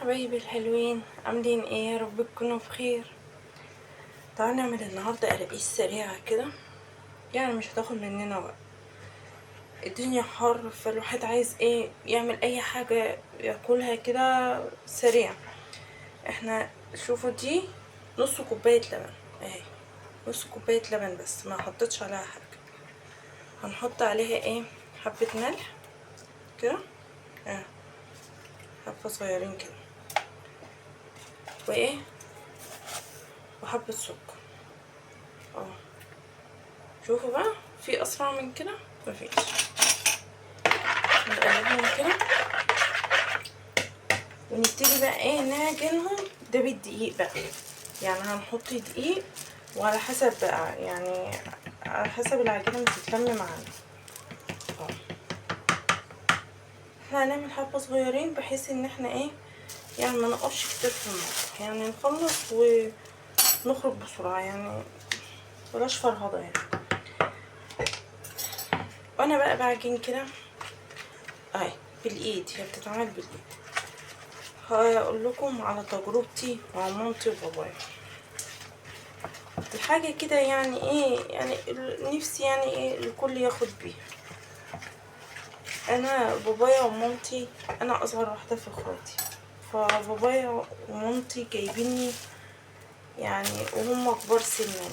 حبايبي الحلوين، عاملين ايه؟ يا رب تكونوا بخير. تعالوا نعمل النهارده قراقيش سريعه كده، يعني مش هتاخد مننا وقت. الدنيا حر، فالواحد عايز ايه؟ يعمل اي حاجه ياكلها كده سريع. احنا شوفوا دي نص كوبايه لبن اهي، نص كوبايه لبن بس، ما حطيتش عليها حاجه. هنحط عليها ايه؟ حبه ملح كده، اه، حبه صغيرين كده، وايه، وحبه سكر. اه، شوفوا بقى، في اسرع من كده؟ مفيش. نقلبهم كده ونبتدي بقى ايه نعجنهم. ده بالدقيق بقى، يعني هنحط دقيق، وعلى حسب بقى، يعني على حسب العجينه ما تتلم معانا. اه، احنا هنعمل حبه صغيرين بحيث ان احنا ايه، يعني ما نقفش كتير في المطبخ، يعني نخلص ونخرج بسرعه، يعني بلاش فرهضه يعني. وانا بقى بعجن كده اهي بالايد، هي بتتعمل بالايد. هقول لكم على تجربتي مع مامتي وبابايا. الحاجة كده يعني ايه، يعني نفسي يعني ايه الكل ياخد بيها. انا بابايا ومامتي، انا اصغر واحدة في اخواتي، فبابايا ومامتي جايبيني يعني وهم كبار سنا.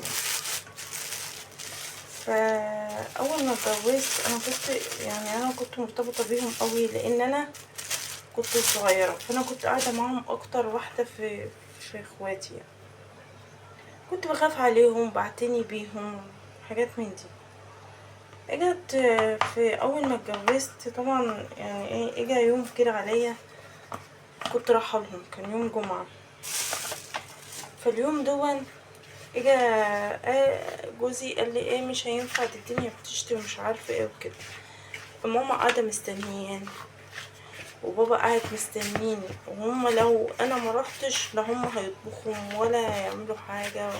فاول ما اتجوزت انا كنت مرتبطة بيهم قوي، لان انا كنت صغيرة، فانا كنت قاعدة معاهم اكتر واحدة في اخواتي يعني. كنت بخاف عليهم، بعتني بيهم، حاجات من دي. اجت في اول ما اتجوزت طبعا، يعني ايه، اجا يوم كده عليا، كنت رايحه لهم، كان يوم جمعه. فاليوم دون اجا جوزي قال لي ايه، مش هينفع، دي الدنيا بتشتي ومش عارفه ايه وكده. ماما قاعده مستنياني، وبابا قاعد مستنيني، وهم لو انا ما رحتش لا هم هيطبخوا ولا يعملوا حاجه.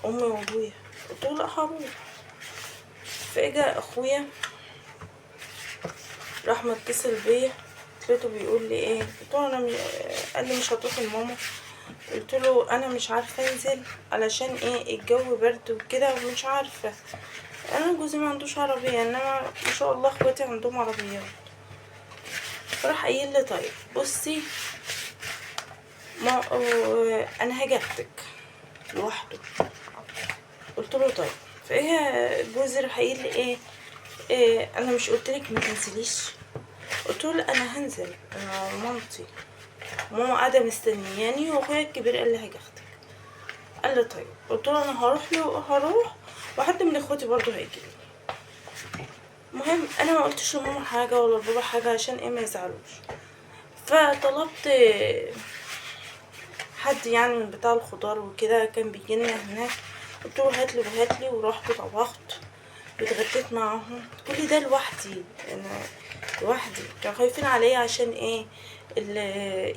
امي وابويا قلت له لا هروح. فاجا اخويا راح متصل بيا، لقيته بيقول لي ايه، قلت له انا قال لي مش هتروحي لماما. قلت له انا مش عارفه انزل، علشان ايه، الجو برد وكده ومش عارفه. انا جوزي ما عندوش عربيه، انما ما شاء الله اخواتي عندهم عربيات. فراح قايل لي طيب بصي، ما انا هاجي اخدك لوحده. قلت له طيب. فايه جوزي راح قايل لي إيه انا مش قلتلك ما تنزليش؟ قلت له لا انا هنزل، انا مامتي ماما قاعده مستنياني، واخويا الكبير قال لي هاجي اخدك. قال لي طيب. قلت له انا هروح وحد من اخواتي برضو هيجي. المهم انا ما قلتش لماما حاجه ولا لبابا حاجه عشان ايه ما يزعلوش. فطلبت حد يعني من بتاع الخضار وكده، كان بيجيلنا هناك. قلت له هاتلي وهاتلي، ورحت طبخت واتغديت معاهم. كل ده لوحدي، انا لوحدي. كانوا خايفين عليا عشان ايه،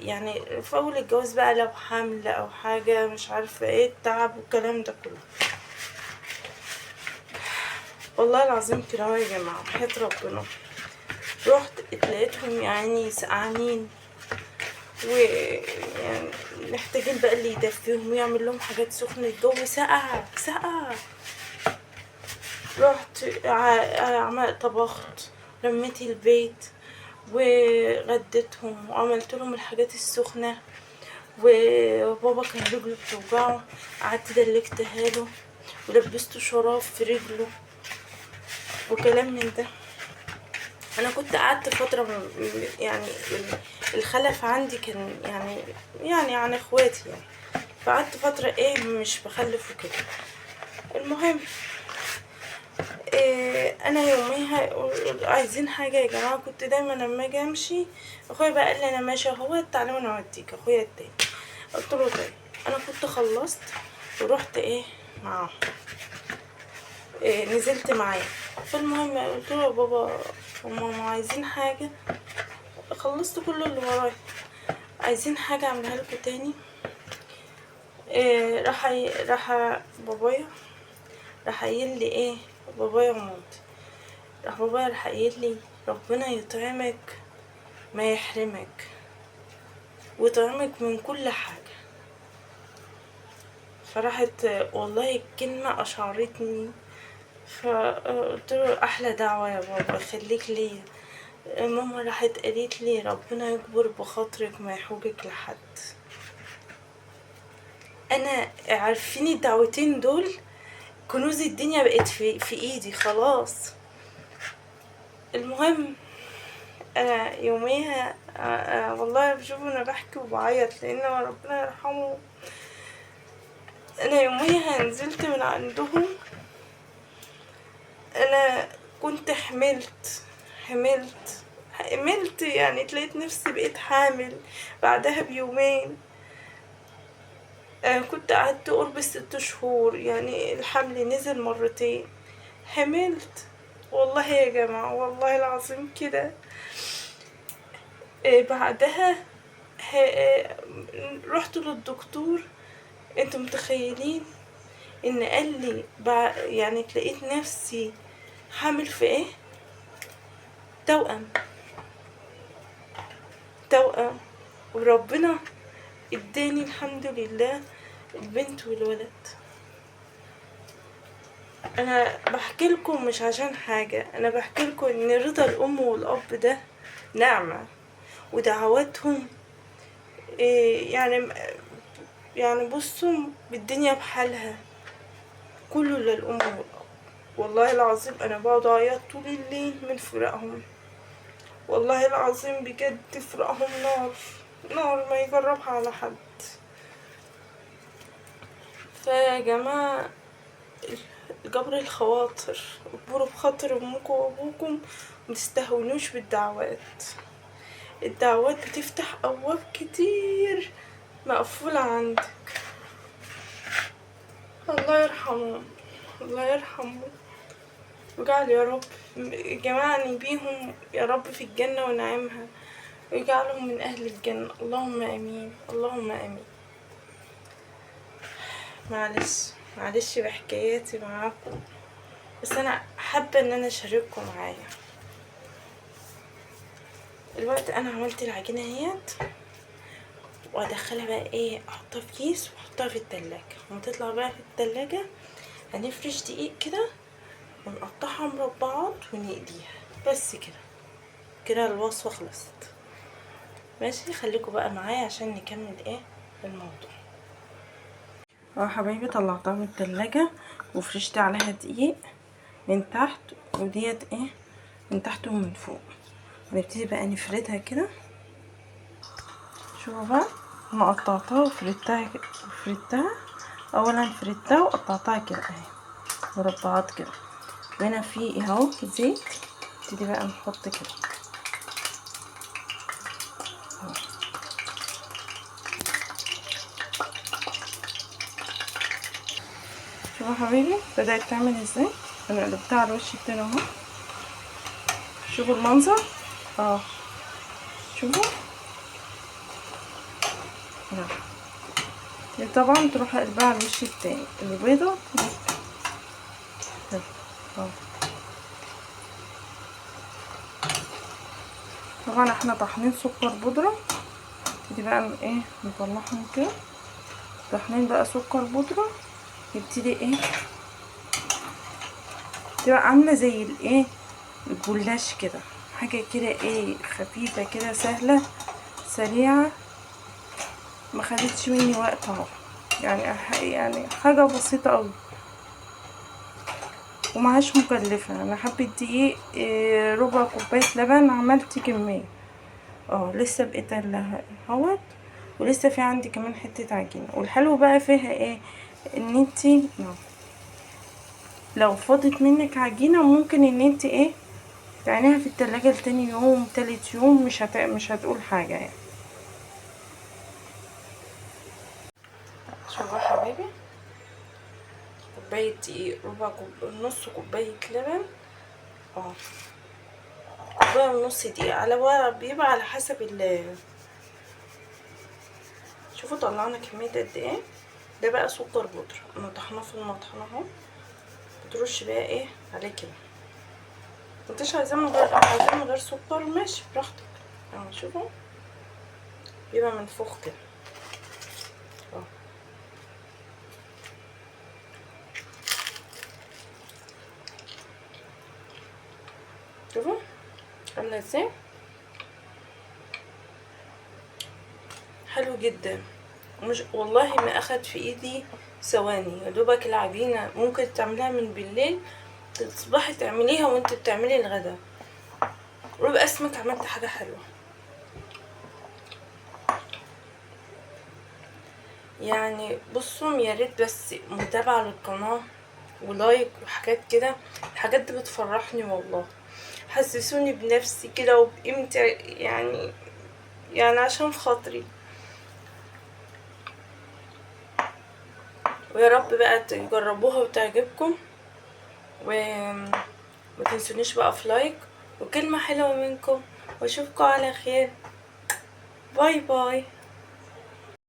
يعني في اول الجواز بقى، لو حمل او حاجه مش عارفه ايه، التعب والكلام ده كله. والله العظيم كده اهو يا جماعه، وحياة ربنا رحت لقيتهم يعني سقعانين، ويعني محتاجين بقى اللي يدفيهم ويعمل لهم حاجات سخنه، الجو سقع سقع. رحت طبخت، لميت البيت وغديتهم وعملت لهم الحاجات السخنه. وبابا كان رجله بتوجعه، قعدت دلكتها له ولبسته شراب في رجله وكلام من ده. انا كنت قعدت فتره يعني الخلف عندي كان يعني عن اخواتي يعني، فقعدت فتره ايه مش بخلف وكده. المهم إيه، انا يوميها عايزين حاجه يا جماعه، كنت دايما لما اجي امشي اخويا بقى قال لي انا ماشيه اهو، تعالى وانا اوديك، اخويا التاني. قلت له طيب. انا كنت خلصت ورحت ايه معاهم، إيه نزلت معاه. فالمهم قلت له يا بابا وماما عايزين حاجه، خلصت كل اللي ورايا، عايزين حاجه اعملها لكم تاني؟ إيه، راح بابايا راح قايل لي ايه، بابايا ومامتي، بابايا راح قايل لي ربنا يطعمك ما يحرمك. ويطعمك من كل حاجة. فراحت والله الكلمة أشعرتني، فقلت له أحلى دعوة يا بابا، خليك ليا. ماما راحت قالت لي ربنا يكبر بخاطرك ما يحوجك لحد. انا عارفين الدعوتين دول كنوز الدنيا بقت في ايدي خلاص. المهم انا يوميها والله بشوف انا بحكي وبعيط لان ربنا يرحمه. انا يوميها نزلت من عندهم، انا كنت حملت يعني تلاقيت نفسي بقيت حامل بعدها بيومين. كنت قعدت قرب 6 شهور، يعني الحمل نزل مرتين. حملت والله يا جماعة، والله العظيم كده. بعدها رحت للدكتور. انتوا متخيلين ان قال لي يعني تلاقيت نفسي حامل في ايه؟ توأم. وربنا اداني الحمد لله البنت والولد. انا بحكي لكم مش عشان حاجة، انا بحكي لكم ان رضا الام والاب ده نعمة، ودعواتهم يعني بصوا بالدنيا بحالها كله للام والاب. والله العظيم انا بقعد اعيط طول الليل من فراقهم، والله العظيم بجد فراقهم نار ما يجربها على حد. فيا جماعة جبر الخواطر، اجبروا بخاطر امكم وابوكم، متستهونوش بالدعوات. الدعوات بتفتح ابواب كتير مقفولة عندك. الله يرحمه، الله يرحمه، ويجعل يا رب جمعني بيهم يا رب في الجنة ونعيمها، ويجعلهم من أهل الجنة. اللهم آمين، اللهم آمين. معلش بحكاياتي معاكم، بس أنا حابة إن أنا أشارككم معايا. الوقت أنا عملت العجينة اهيت، وأدخلها بقى إيه، أحطها في كيس وأحطها في التلاجة. وما تطلع بقى في التلاجة هنفرش دقيق كده ونقطعها مربعات ونقليها، بس كده الوصفة خلصت. ماشي، خليكم بقى معايا عشان نكمل ايه الموضوع. حبايبي طلعتها من التلاجة وفرشت عليها دقيق من تحت، وديت ايه من تحت ومن فوق. هنبتدي بقى نفردها كده. شوفوا بقى، انا قطعتها وفردتها اولا، فردتها وقطعتها كده اهي مربعات كده. وهنا في اهو زيت، نبتدي بقى نحط كده شوفوا حبايبي بدأت تعمل ازاي. انا قلبتها على الوش التاني اهو، شوفوا المنظر. شوفوا دي طبعا تروح قلبها على الوش التاني البيضة طبعا احنا طحنين سكر بودرة. نبتدي بقى ايه نطلعهم كده، طحنين بقى سكر بودرة. يبتدي ايه تبقى عاملة زي الايه الجلاش كده، حاجة كده ايه خفيفة كده سهلة سريعة، ما خدتش مني وقت اهو. يعني حاجة بسيطة اوي ومعاش مكلفة. انا حبة دقيق ربع كوباية لبن عملت كمية. لسه بقيت اهوت، ولسه في عندي كمان حتة عجينة. والحلو بقى فيها ايه، ان انتي لو فاضت منك عجينة ممكن ان انتي ايه تعينيها في التلاجة لتاني يوم تالت يوم، مش هتقول حاجة يعني. شوفوا حبايبي، كوباية دقيق، نص كوباية لبن، كوباية ونص دقيق، على بيبقى على حسب شوفوا طلعنا كمية قد ايه. ده بقى سكر بودرة انا طحناه في المطحنة اهو. بترش بقى ايه عليه كده، مكنتش عايزاه من غير سكر، ماشي براحتك. شوفوا بيبقى منفوخ كده اهو. شوفوا عامله ازاي، حلو جدا. مش والله ما اخد في ايدي ثواني، يا دوبك العجينه ممكن تعمليها من بالليل تصبحي تعمليها وانت بتعملي الغدا، ويبقى اسمك عملت حاجه حلوه. يعني بصوا يا ريت بس متابعه للقناه ولايك وحاجات كده، الحاجات دي بتفرحني والله، حسسوني بنفسي كده وبقيمتي يعني عشان خاطري. ويا رب بقى تجربوها وتعجبكم، وما تنسونيش بقى في لايك وكلمة حلوة منكم، واشوفكم على خير. باي باي.